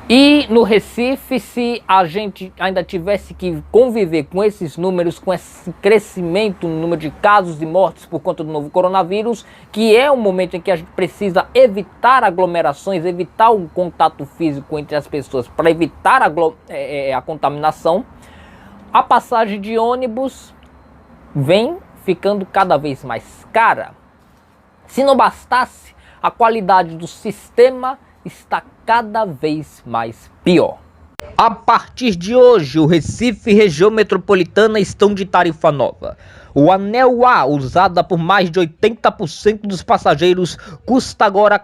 E no Recife, se a gente ainda tivesse que conviver com esses números, com esse crescimento no número de casos e mortes por conta do novo coronavírus, que é um momento em que a gente precisa evitar aglomerações, evitar o contato físico entre as pessoas para evitar a contaminação, a passagem de ônibus vem ficando cada vez mais cara. Se não bastasse, a qualidade do sistema está cada vez mais pior. A partir de hoje, o Recife e região metropolitana estão de tarifa nova. O anel A, usada por mais de 80% dos passageiros, custa agora R$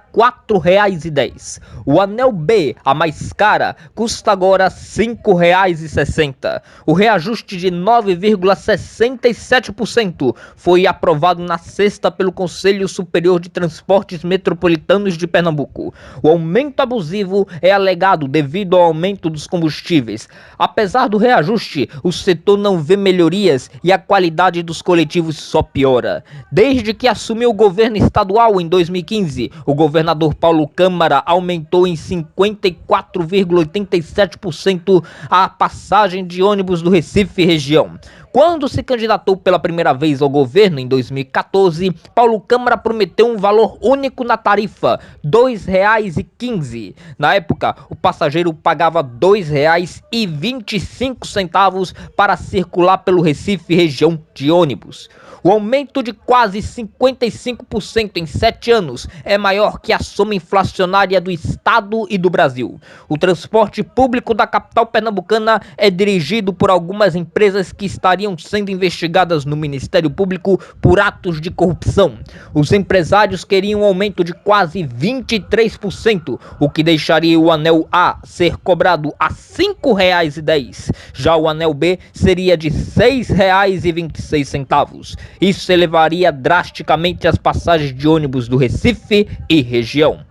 4,10. O anel B, a mais cara, custa agora R$ 5,60. O reajuste de 9,67% foi aprovado na sexta pelo Conselho Superior de Transportes Metropolitanos de Pernambuco. O aumento abusivo é alegado devido ao aumento dos combustíveis. Apesar do reajuste, o setor não vê melhorias e a qualidade dos coletivos só piora. Desde que assumiu o governo estadual em 2015, o governador Paulo Câmara aumentou em 54,87% a passagem de ônibus do Recife e região. Quando se candidatou pela primeira vez ao governo em 2014, Paulo Câmara prometeu um valor único na tarifa, R$ 2,15. Na época, o passageiro pagava R$ 2,25 para circular pelo Recife e região de ônibus. O aumento de quase 55% em 7 anos é maior que a soma inflacionária do Estado e do Brasil. O transporte público da capital pernambucana é dirigido por algumas empresas que estariam sendo investigadas no Ministério Público por atos de corrupção. Os empresários queriam um aumento de quase 23%, o que deixaria o anel A ser cobrado a R$ 5,10. Já o anel B seria de R$ 6,26. Isso elevaria drasticamente as passagens de ônibus do Recife e região.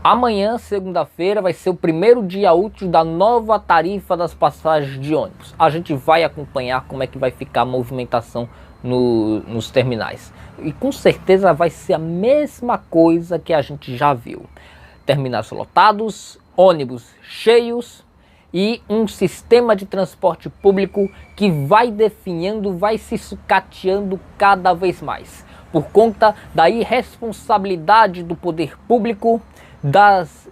Amanhã, segunda-feira, vai ser o primeiro dia útil da nova tarifa das passagens de ônibus. A gente vai acompanhar como é que vai ficar a movimentação nos terminais. E com certeza vai ser a mesma coisa que a gente já viu. Terminais lotados, ônibus cheios e um sistema de transporte público que vai definhando, vai se sucateando cada vez mais. Por conta da irresponsabilidade do poder público, das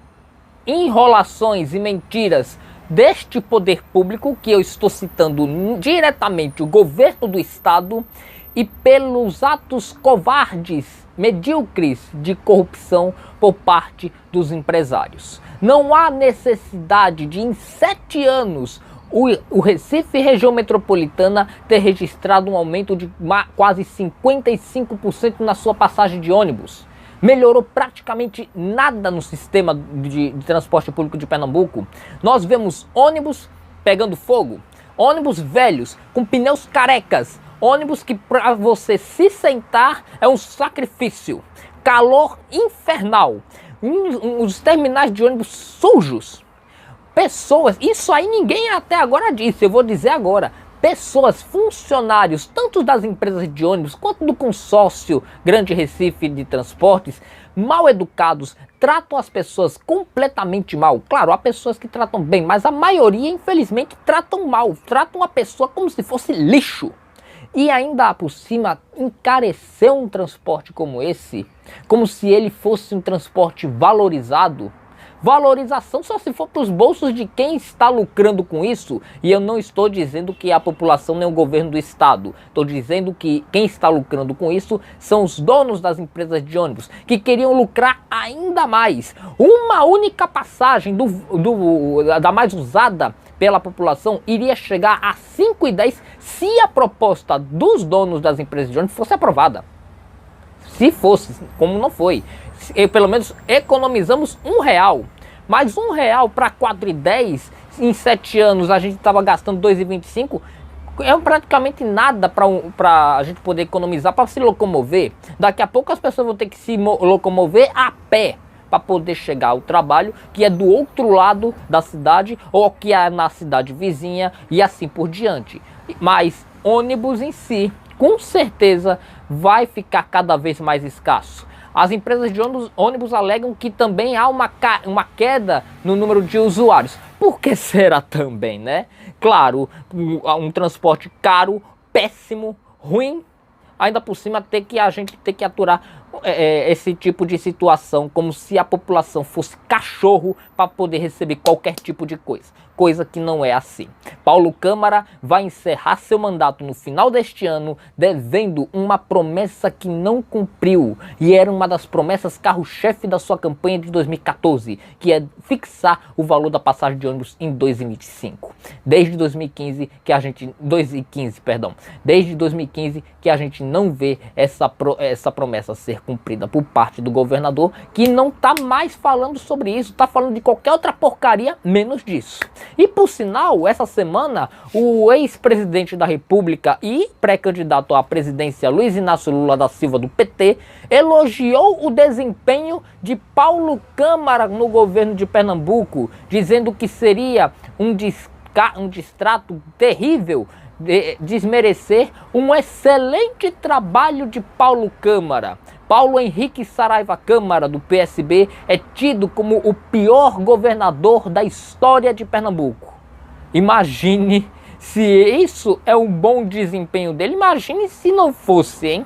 enrolações e mentiras deste poder público, que eu estou citando diretamente o governo do estado, e pelos atos covardes, medíocres de corrupção por parte dos empresários. Não há necessidade de, em 7 anos, o Recife e região metropolitana ter registrado um aumento de quase 55% na sua passagem de ônibus. Melhorou praticamente nada no sistema de transporte público de Pernambuco. Nós vemos ônibus pegando fogo, ônibus velhos com pneus carecas, ônibus que para você se sentar é um sacrifício, calor infernal, os terminais de ônibus sujos, pessoas, isso aí ninguém até agora disse, eu vou dizer agora, pessoas, funcionários, tanto das empresas de ônibus quanto do consórcio Grande Recife de Transportes, mal educados, tratam as pessoas completamente mal. Claro, há pessoas que tratam bem, mas a maioria, infelizmente, tratam mal, tratam a pessoa como se fosse lixo. E ainda por cima, encarecer um transporte como esse, como se ele fosse um transporte valorizado. Valorização só se for para os bolsos de quem está lucrando com isso. E eu não estou dizendo que a população nem o governo do estado. Estou dizendo que quem está lucrando com isso são os donos das empresas de ônibus, que queriam lucrar ainda mais. Uma única passagem da mais usada pela população iria chegar a R$ 5,10 se a proposta dos donos das empresas de ônibus fosse aprovada. Se fosse, como não foi. Pelo menos economizamos R$ 1. Mas R$ 1 para R$ 4,10 em 7 anos a gente estava gastando R$ 2,25. É praticamente nada para a gente poder economizar para se locomover. Daqui a pouco as pessoas vão ter que se locomover a pé para poder chegar ao trabalho, que é do outro lado da cidade ou que é na cidade vizinha e assim por diante. Mas ônibus em si, com certeza, vai ficar cada vez mais escasso. As empresas de ônibus alegam que também há uma queda no número de usuários. Por que será também, né? Claro, um transporte caro, péssimo, ruim, ainda por cima a gente ter que aturar esse tipo de situação, como se a população fosse cachorro para poder receber qualquer tipo de coisa que não é assim. Paulo Câmara vai encerrar seu mandato no final deste ano devendo uma promessa que não cumpriu, e era uma das promessas carro-chefe da sua campanha de 2014, que é fixar o valor da passagem de ônibus em 2025. Desde 2015 que a gente não vê essa promessa ser cumprida por parte do governador, que não está mais falando sobre isso, está falando de qualquer outra porcaria menos disso. E por sinal, essa semana, o ex-presidente da República e pré-candidato à presidência Luiz Inácio Lula da Silva, do PT, elogiou o desempenho de Paulo Câmara no governo de Pernambuco, dizendo que seria um distrato terrível desmerecer um excelente trabalho de Paulo Câmara. Paulo Henrique Saraiva Câmara, do PSB, é tido como o pior governador da história de Pernambuco. Imagine se isso é um bom desempenho dele, imagine se não fosse, hein?